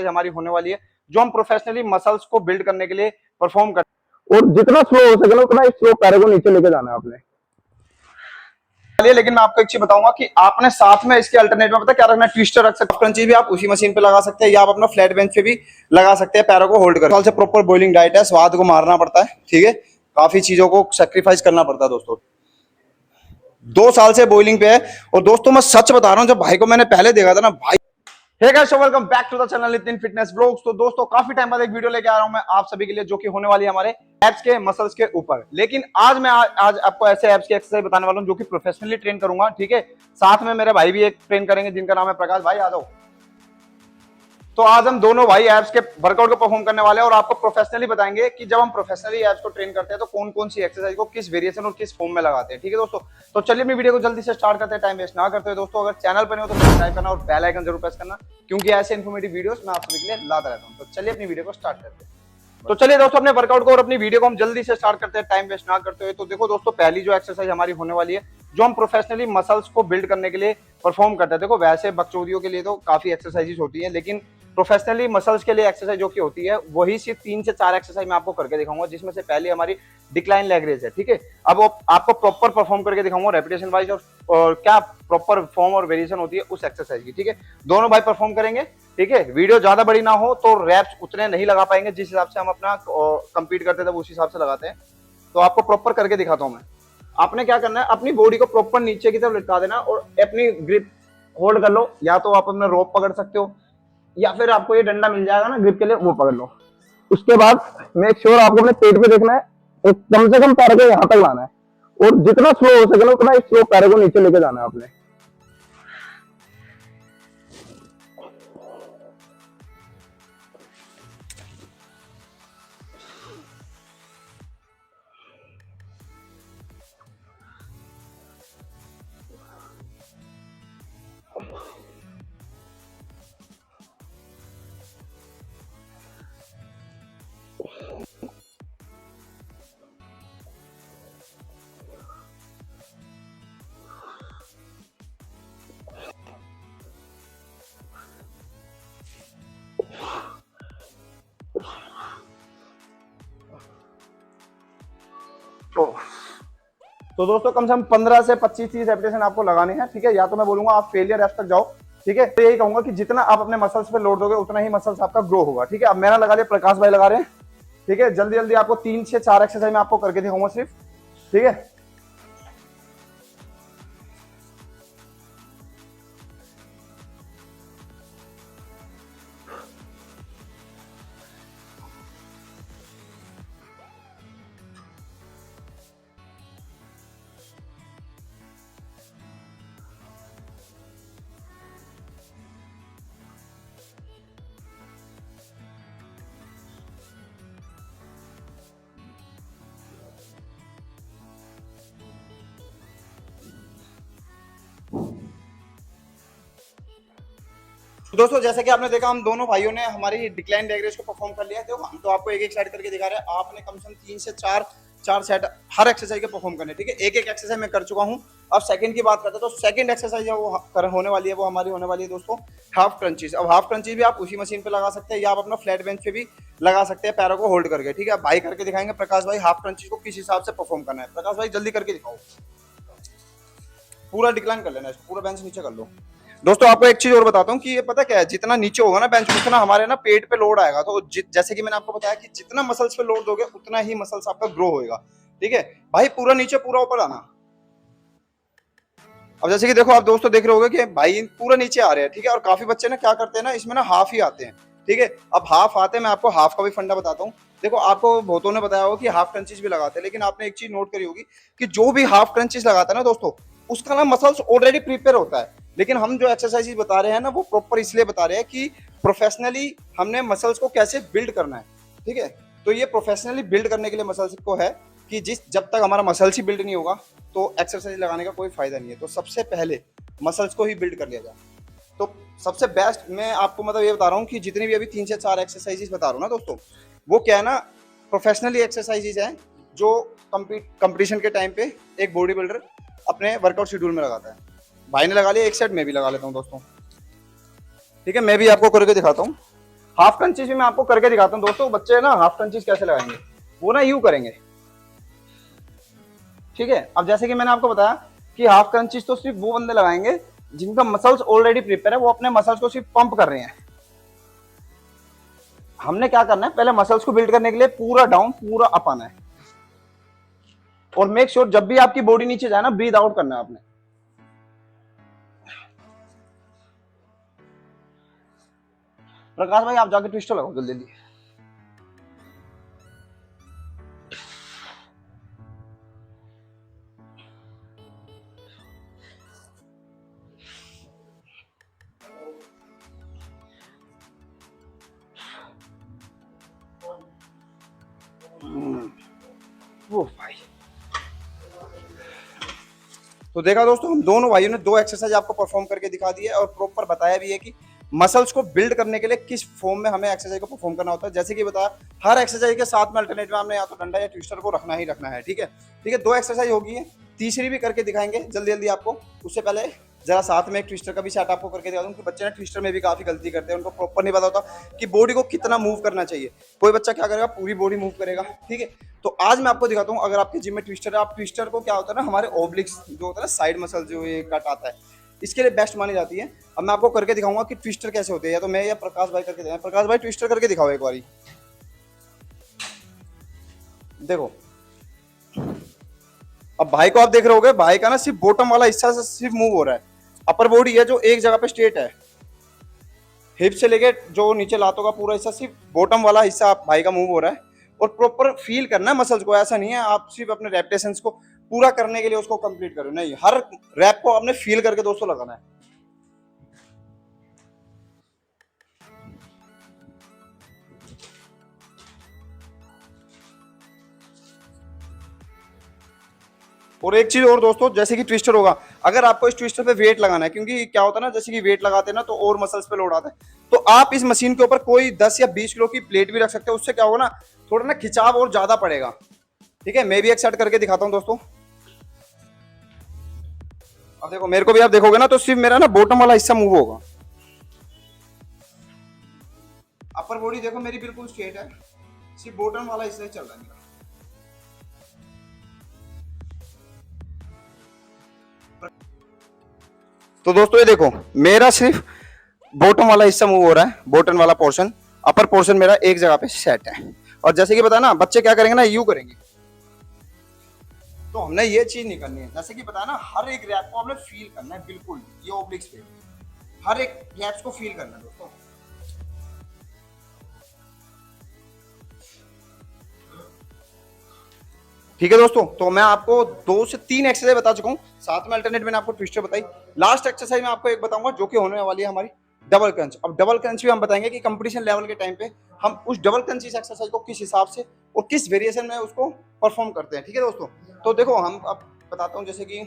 हमारी होने वाली है जो हम प्रोफेशनली मसल्स को बिल्ड करने के लिए परफॉर्म करते हैं और जितना स्लो हो सके ना उतना स्लो पैरों को नीचे लेके जाना है आपने। लेकिन मैं आपको एक चीज बताऊंगा कि आपने साथ में इसके अल्टरनेट में पता क्या रखना है, ट्विस्टर रख सकते हैं। क्रंची भी आप उसी मशीन पे लगा सकते हैं या आप अपना फ्लैट बेंच पे भी लगा सकते हैं पैरों को होल्ड कर। साल से प्रॉपर बॉइलिंग डाइट है, स्वाद को मारना पड़ता है, ठीक है, काफी चीजों को सेक्रीफाइस करना पड़ता है दोस्तों। 2 साल से बॉइलिंग पे है और दोस्तों मैं सच बता रहा हूँ, जब भाई को मैंने पहले देखा था ना भाई। Hey guys, welcome back to the channel Nitin fitness vlogs. तो दोस्तों काफी टाइम बाद एक वीडियो लेके आ रहा हूं मैं आप सभी के लिए, जो कि होने वाली है हमारे एब्स के मसल्स के ऊपर। लेकिन आज मैं आज आपको ऐसे एब्स की एक्सरसाइज बताने वाला हूं जो कि प्रोफेशनली ट्रेन करूंगा, ठीक है। साथ में मेरे भाई भी एक ट्रेन करेंगे जिनका नाम है प्रकाश भाई। आ जाओ। तो आज हम दोनों भाई एब्स के वर्कआउट को परफॉर्म करने वाले हैं और आपको प्रोफेशनली बताएंगे कि जब हम प्रोफेशनली एब्स को ट्रेन करते हैं तो कौन कौन सी एक्सरसाइज को किस वेरिएशन और किस फॉर्म में लगाते हैं, ठीक है दोस्तों। तो चलिए अपनी वीडियो को जल्दी से स्टार्ट करते हैं, टाइम वेस्ट ना करते हुए। दोस्तों अगर चैनल पर नहीं हो तो सब्सक्राइब करना और बेल आइकन जरूर प्रेस करना, क्योंकि ऐसे इन्फॉर्मेटिव वीडियोस मैं आप सभी के लिए लाता रहता हूं। तो चलिए अपनी वीडियो को स्टार्ट करते हैं। तो चलिए दोस्तों अपने वर्कआउट को और अपनी वीडियो को हम जल्दी से स्टार्ट करते हैं, टाइम वेस्ट ना करते हुए। तो देखो दोस्तों, पहली जो एक्सरसाइज हमारी होने वाली है जो हम प्रोफेशनली मसल्स को बिल्ड करने के लिए परफॉर्म करते हैं। देखो वैसे बकचोदियों के लिए तो काफी एक्सरसाइजेस होती हैं, लेकिन प्रोफेशनली मसल्स के लिए एक्सरसाइज जो की होती है वही सिर्फ 3 से 4 एक्सरसाइज मैं आपको करके दिखाऊंगा, जिसमें से पहले हमारी डिक्लाइन लेग रेज है, ठीक है। अब आपको प्रॉपर परफॉर्म करके दिखाऊंगा रेपिटेशन वाइज और क्या प्रॉपर फॉर्म और वेरिएशन होती है उस एक्सरसाइज की, ठीक है। दोनों भाई परफॉर्म करेंगे, ठीक है। वीडियो ज्यादा बड़ी ना हो तो रैप्स उतने नहीं लगा पाएंगे, जिस हिसाब से हम अपना कंपीट करते थे उस हिसाब से लगाते हैं। तो आपको प्रॉपर करके दिखाता हूं मैं। आपने क्या करना है, अपनी बॉडी को प्रॉपर नीचे की तरफ लटका देना और अपनी ग्रिप होल्ड कर लो। या तो आप अपना रोप पकड़ सकते हो या फिर आपको ये डंडा मिल जाएगा ना ग्रिप के लिए, वो पकड़ लो। उसके बाद मेक श्योर आपको अपने पेट पे देखना है और कम से कम पैरों को यहाँ तक लाना है और जितना स्लो हो सके ना उतना स्लो पैरों को नीचे लेके जाना है आपने। तो दोस्तों कम से कम 15 से 25-30 रेपिटेशन आपको लगाने हैं, ठीक है। या तो मैं बोलूंगा आप फेलियर एप तक जाओ, ठीक है। तो यही कहूंगा कि जितना आप अपने मसल्स पे लोड दोगे उतना ही मसल्स आपका ग्रो होगा, ठीक है। अब मैंने लगा लिया, प्रकाश भाई लगा रहे हैं, ठीक है। जल्दी जल्दी आपको 3 से 4 एक्सरसाइज में आपको करके दिखाऊंगा सिर्फ, ठीक है। दोस्तों जैसा कि आपने देखा, हम दोनों भाइयों ने हमारी डिक्लाइन लेग रेज को परफॉर्म कर लिया है। देखो हम तो आपको एक एक सेट करके दिखा रहे हैं, आपने कम से कम 3 से 4 सेट हर एक्सरसाइज के परफॉर्म करने, ठीक है। एक एक एक्सरसाइज मैं कर चुका हूं। अब सेकंड की बात करते हैं, तो सेकंड एक्सरसाइज वो होने वाली है, वो हमारी होने वाली है दोस्तों हाफ क्रंचीज। अब हाफ क्रंचीज भी आप उसी मशीन पे लगा सकते हैं या आप अपना फ्लैट बेंच पे भी लगा सकते हैं पैरों को होल्ड करके, ठीक है। भाई करके दिखाएंगे प्रकाश भाई हाफ क्रंचीज को किस हिसाब से परफॉर्म करना है। प्रकाश भाई जल्दी करके दिखाओ, पूरा डिक्लाइन कर लेना, इसको पूरा बेंच नीचे कर लो। दोस्तों आपको एक चीज और बताता हूँ कि ये पता क्या है, जितना नीचे होगा ना बेंच, उतना हमारे ना पेट पे लोड आएगा। तो जैसे कि मैंने आपको बताया कि जितना मसल्स पे लोड दोगे उतना ही मसल्स आपका ग्रो होएगा, ठीक है। भाई पूरा नीचे पूरा ऊपर आना। अब जैसे कि देखो आप दोस्तों देख रहे होगे कि भाई पूरा नीचे आ रहे हैं, ठीक है। और काफी बच्चे ना क्या करते हैं ना, इसमें ना हाफ ही आते हैं, ठीक है। अब हाफ आते हैं, मैं आपको हाफ का भी फंडा बताता हूँ। देखो आपको बहुतों ने बताया होगा कि हाफ क्रंचीज भी लगाते हैं, लेकिन आपने एक चीज नोट करी होगी कि जो भी हाफ क्रंचीज लगाता है ना दोस्तों, उसका ना मसल्स ऑलरेडी प्रिपेयर होता है। लेकिन हम जो एक्सरसाइजेज बता रहे हैं ना, वो प्रॉपर इसलिए बता रहे हैं कि प्रोफेशनली हमने मसल्स को कैसे बिल्ड करना है, ठीक है। तो ये प्रोफेशनली बिल्ड करने के लिए मसल्स को है कि जब तक हमारा मसल्स ही बिल्ड नहीं होगा तो एक्सरसाइज लगाने का कोई फायदा नहीं है। तो सबसे पहले मसल्स को ही बिल्ड कर लिया जाए। तो सबसे बेस्ट मैं आपको मतलब ये बता रहा हूँ कि जितनी भी अभी 3 से 4 एक्सरसाइजेज बता रहा हूँ ना दोस्तों, वो क्या है ना, प्रोफेशनली एक्सरसाइजेज हैं जो कंपटीशन के टाइम पे एक बॉडी बिल्डर अपने वर्कआउट शेड्यूल में लगाता है। भाई ने लगा लिया एक सेट, मैं भी लगा लेता हूँ दोस्तों, ठीक है। मैं भी आपको करके दिखाता हूँ। हाफ क्रंचीज भी मैं आपको करके दिखाता हूँ दोस्तों। बच्चे ना हाफ क्रंचीज कैसे लगाएंगे, वो ना यूं करेंगे, ठीक है। अब जैसे कि मैंने आपको बताया कि हाफ क्रंचीज तो सिर्फ वो बंदे लगाएंगे जिनका मसल्स ऑलरेडी प्रिपेयर है, वो अपने मसल्स को सिर्फ पंप कर रहे हैं। हमने क्या करना है, पहले मसल्स को बिल्ड करने के लिए पूरा डाउन पूरा अप आना है, और मेक श्योर जब भी आपकी बॉडी नीचे जाए ना, ब्रीथ आउट करना है आपने। प्रकाश भाई आप जाके ट्विस्टर लगाओ जल्दी जल्दी। वो भाई, तो देखा दोस्तों, हम दोनों भाइयों ने 2 एक्सरसाइज आपको परफॉर्म करके दिखा दी है और प्रॉपर बताया भी है कि मसल्स को बिल्ड करने के लिए किस फॉर्म में हमें एक्सरसाइज को परफॉर्म करना होता है। जैसे कि बताया, हर एक्सरसाइज के साथ में अल्टरनेट में हमने या तो डंडा या ट्विस्टर को रखना ही रखना है, ठीक है। ठीक है, 2 एक्सरसाइज होगी है, तीसरी भी करके दिखाएंगे जल्दी जल्दी आपको। उससे पहले जरा साथ में एक ट्विस्टर का भी सेट आपको करके दिखा दूं कि बच्चे ना ट्विस्टर में भी काफी गलती करते हैं, उनको प्रॉपर नहीं पता होता कि बॉडी को कितना मूव करना चाहिए। कोई बच्चा क्या करेगा, पूरी बॉडी मूव करेगा, ठीक है। तो आज मैं आपको दिखाता हूँ, अगर आपके जिम में ट्विस्टर है, आप ट्विस्टर को क्या होता है ना, हमारे ओब्लिक्स जो होता है ना, साइड मसल जो ये कट आता है, इसके लिए बेस्ट मानी जाती है। अब मैं आपको करके दिखाऊंगा कि ट्विस्टर कैसे होते हैं, या तो मैं या प्रकाश भाई करके दिखाएं। प्रकाश भाई ट्विस्टर करके दिखाओ एक बारी, देखो। अब भाई को आप देख रहे होगे, भाई का ना सिर्फ बॉटम वाला हिस्सा से सिर्फ मूव हो रहा है, अपर बॉडी है जो एक जगह पे स्ट्रेट है, हिप से लेके जो नीचे लातों का पूरा हिस्सा, सिर्फ बॉटम वाला हिस्सा आप भाई का मूव हो रहा है। और प्रॉपर फील करना है मसल्स को, ऐसा नहीं है आप सिर्फ अपने रेपिटेशंस को पूरा करने के लिए उसको कंप्लीट करो, नहीं, हर रैप को आपने फील करके दोस्तों लगाना है। और एक चीज और दोस्तों, जैसे कि ट्विस्टर होगा, अगर आपको इस ट्विस्टर पे वेट लगाना है, क्योंकि क्या होता है ना, जैसे कि वेट लगाते हैं ना तो और मसल्स पे लोड आता है, तो आप इस मशीन के ऊपर कोई 10 या 20 किलो की प्लेट भी रख सकते हो। उससे क्या होगा ना, थोड़ा ना खिंचाव और ज्यादा पड़ेगा, ठीक है। मैं भी एक सेट करके दिखाता हूँ दोस्तों। अब देखो, मेरे को भी आप देखोगे ना तो सिर्फ मेरा ना बॉटम वाला हिस्सा मूव होगा, अपर बॉडी देखो मेरी बिल्कुल स्ट्रेट है, सिर्फ बॉटम वाला हिस्सा चल रहा है मेरा। तो दोस्तों ये देखो, मेरा सिर्फ बॉटम वाला हिस्सा मूव हो रहा है, बॉटम वाला पोर्शन, अपर पोर्शन मेरा एक जगह पे सेट है। और जैसे कि बताया ना, बच्चे क्या करेंगे ना, यू करेंगे, तो हमने ये चीज नहीं करनी है। जैसे कि बताया ना, हर एक रैप को हमने फील करना है, बिल्कुल ये ओब्लिक्स पे हर एक रैप्स को फील करना है दोस्तों। ठीक है दोस्तों, तो मैं आपको 2 से 3 एक्सरसाइज बता चुका हूँ, साथ में अल्टरनेट मैंने आपको ट्विस्टर बताई। लास्ट एक्सरसाइज में आपको एक बताऊंगा जो कि होने वाली है हमारी डबल क्रंच। अब डबल क्रंच भी हम बताएंगे कि कंपटीशन लेवल के टाइम पे हम उस डबल क्रंच एक्सरसाइज को किस हिसाब से और किस वेरिएशन में उसको परफॉर्म करते हैं, ठीक है दोस्तों। तो देखो, हम अब बताता हूँ, जैसे कि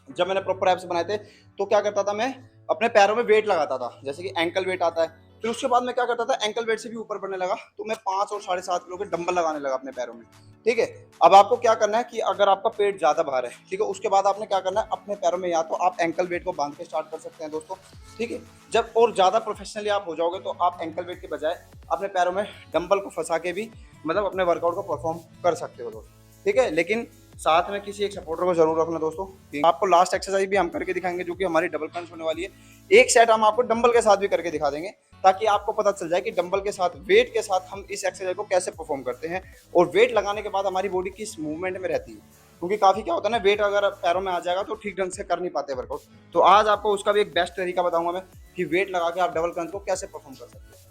जब मैंने प्रॉपर एप्स बनाए थे तो क्या करता था, मैं अपने पैरों में वेट लगाता था, जैसे कि एंकल वेट आता है। फिर उसके बाद मैं क्या करता था, एंकल वेट से भी ऊपर बढ़ने लगा, तो मैं 5 और 7.5 किलो के डंबल लगाने लगा अपने पैरों में, ठीक है। अब आपको क्या करना है कि अगर आपका पेट ज्यादा भार है, ठीक है, उसके बाद आपने क्या करना है, अपने पैरों में या तो आप एंकल वेट को बांध के स्टार्ट कर सकते हैं दोस्तों, ठीक है। जब और ज्यादा प्रोफेशनली आप हो जाओगे तो आप एंकल वेट के बजाय अपने पैरों में डंबल को फंसा के भी मतलब अपने वर्कआउट को परफॉर्म कर सकते हो दोस्तों, ठीक है। लेकिन साथ में किसी एक सपोर्टर को जरूर रखना दोस्तों। आपको लास्ट एक्सरसाइज भी हम करके दिखाएंगे जो कि हमारी डबल क्रंच होने वाली है। एक सेट हम आपको डंबल के साथ भी करके दिखा देंगे, ताकि आपको पता चल जाए कि डंबल के साथ, वेट के साथ हम इस एक्सरसाइज को कैसे परफॉर्म करते हैं, और वेट लगाने के बाद हमारी बॉडी किस मूवमेंट में रहती है। क्योंकि काफी क्या होता है ना, वेट अगर पैरों में आ जाएगा तो ठीक ढंग से कर नहीं पाते वर्कआउट। तो आज आपको उसका भी एक बेस्ट तरीका बताऊंगा मैं कि वेट लगा के आप डबल क्रंच को कैसे परफॉर्म कर सकते हैं।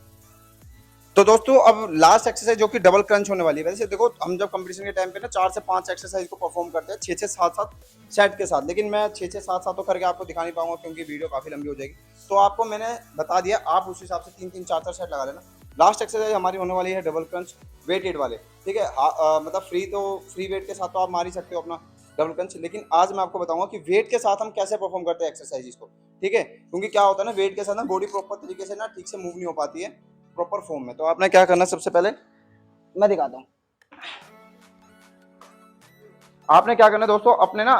तो दोस्तों, अब लास्ट एक्सरसाइज जो कि डबल क्रंच होने वाली है। वैसे देखो, हम जब कंपटीशन के टाइम पे ना 4 से 5 एक्सरसाइज को परफॉर्म करते हैं 6-6, 7-7 सेट के साथ, लेकिन मैं 6-6, 7-7 तो करके आपको दिखा नहीं पाऊंगा क्योंकि वीडियो काफी लंबी हो जाएगी। तो आपको मैंने बता दिया, आप उस हिसाब से 3-3, 4-4 सेट लगा लेना। लास्ट एक्सरसाइज हमारी होने वाली है डबल क्रंच वेटेड वाले, ठीक है। मतलब फ्री वेट के साथ तो आप मार ही सकते हो अपना डबल क्रंच, लेकिन आज मैं आपको बताऊंगा कि वेट के साथ हम कैसे परफॉर्म करते हैं एक्सरसाइज को, ठीक है। क्योंकि क्या होता है ना, वेट के साथ ना बॉडी प्रॉपर तरीके से ना ठीक से मूव नहीं हो पाती है प्रॉपर फॉर्म में। तो आपने क्या करना, सबसे पहले मैं दिखाता हूं। आपने क्या करना है दोस्तों, अपने ना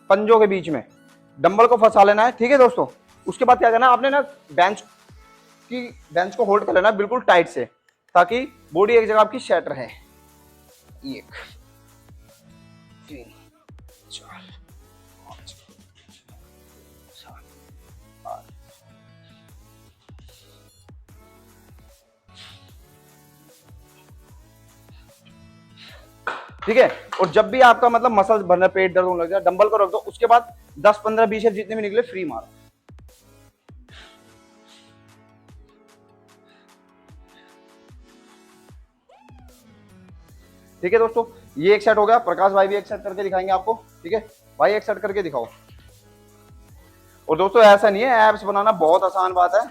पंजों के बीच में डंबल को फंसा लेना है, ठीक है दोस्तों। उसके बाद क्या करना है, आपने ना बेंच इसकी बेंच को होल्ड कर लेना बिल्कुल टाइट से, ताकि बॉडी एक जगह आपकी सेट रहे। 1 3 4 5 7 8। ठीक है। और जब भी आपका मतलब मसल्स भरना, पेट दर्द होने लग जाए, डंबल को रख दो, उसके बाद 10 15 20 जितने भी निकले फ्री मारो। ठीक है दोस्तों, ये एक सेट हो गया। प्रकाश भाई भी एक सेट करके दिखाएंगे आपको। ठीक है भाई, एक सेट करके दिखाओ। और दोस्तों ऐसा नहीं है, एब्स बनाना बहुत आसान बात है।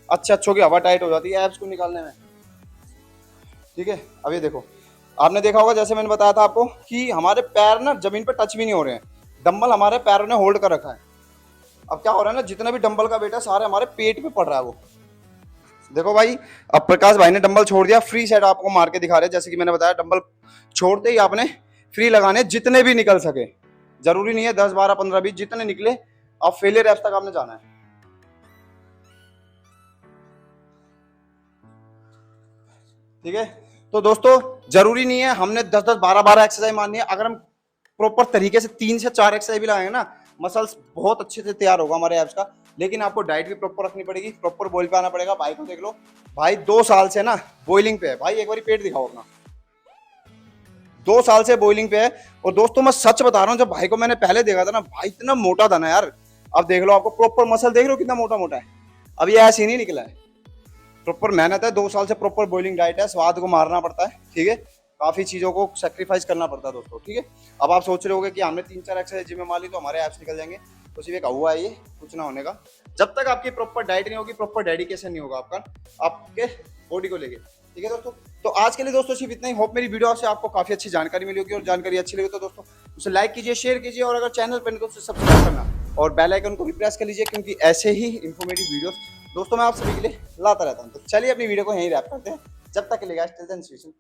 अच्छों की हवा टाइट हो जाती है एब्स को निकालने में। ठीक है, अब ये देखो, आपने देखा होगा जैसे मैंने बताया था आपको कि हमारे पैर ना जमीन पे टच भी नहीं हो रहे हैं, डंबल हमारे पैरों ने होल्ड कर रखा है। अब क्या हो रहा है ना, जितना भी डंबल का वेट है सारे हमारे पेट पे पड़ रहा है। वो देखो भाई, अब प्रकाश भाई ने डंबल छोड़ दिया, फ्री सेट आपको मार के दिखा रहे हैं। जैसे कि मैंने बताया, डंबल छोड़ते ही आपने फ्री लगाने, जितने भी निकल सके। जरूरी नहीं है 10 12 15 20, जितने निकले अब फेलियर एप्स तक आपने जाना है। ठीक है, तो दोस्तों जरूरी नहीं है हमने 10 10 12 12 एक्सरसाइज मारनी है। अगर हम प्रॉपर तरीके से 3 से 4 एक्सरसाइज भी लगाएंगे ना, मसल्स बहुत अच्छे से तैयार होगा हमारे एप्स का। लेकिन आपको डाइट भी प्रॉपर रखनी पड़ेगी, प्रॉपर बॉइल पे आना पड़ेगा। भाई को देख लो, भाई 2 साल से ना बॉइलिंग पे है। भाई एक बार पेट दिखाओ अपना, 2 साल से बॉइलिंग पे है। और दोस्तों मैं सच बता रहा हूँ, जब भाई को मैंने पहले देखा था ना, भाई इतना मोटा था ना यार। अब देख लो, आपको प्रॉपर मसल देख लो कितना मोटा मोटा है। अब ये ऐसे ही नहीं निकला है, प्रॉपर मेहनत है। 2 साल से प्रॉपर बॉइलिंग डाइट है, स्वाद को मारना पड़ता है। ठीक है, काफी चीजों को सेक्रीफाइस करना पड़ता है दोस्तों। ठीक है, अब आप सोच रहे होगे कि हमने 3 4 एक्सरसाइज जिम में मार ली तो हमारे एप्स निकल जाएंगे। तो सिर्फ एक हुआ है ये, कुछ ना होने का। जब तक आपकी प्रॉपर डाइट नहीं होगी, प्रॉपर डेडिकेशन नहीं होगा आपका आपके बॉडी को लेके। ठीक है दोस्तों, तो आज के लिए दोस्तों सिर्फ इतना ही। होप मेरी वीडियो से आपको काफी अच्छी जानकारी मिली होगी, और जानकारी अच्छी लगी तो दोस्तों उसे लाइक कीजिए, शेयर कीजिए, और अगर चैनल पर नहीं तो उसे सब्सक्राइब करना और बेल आइकन को भी प्रेस कर लीजिए, क्योंकि ऐसे ही इंफॉर्मेटिव वीडियोस दोस्तों मैं आप सभी के लिए लाता रहता हूं। तो चलिए अपनी वीडियो को यहीं रैप करते हैं। जब तक के लिए guys, till then see you soon.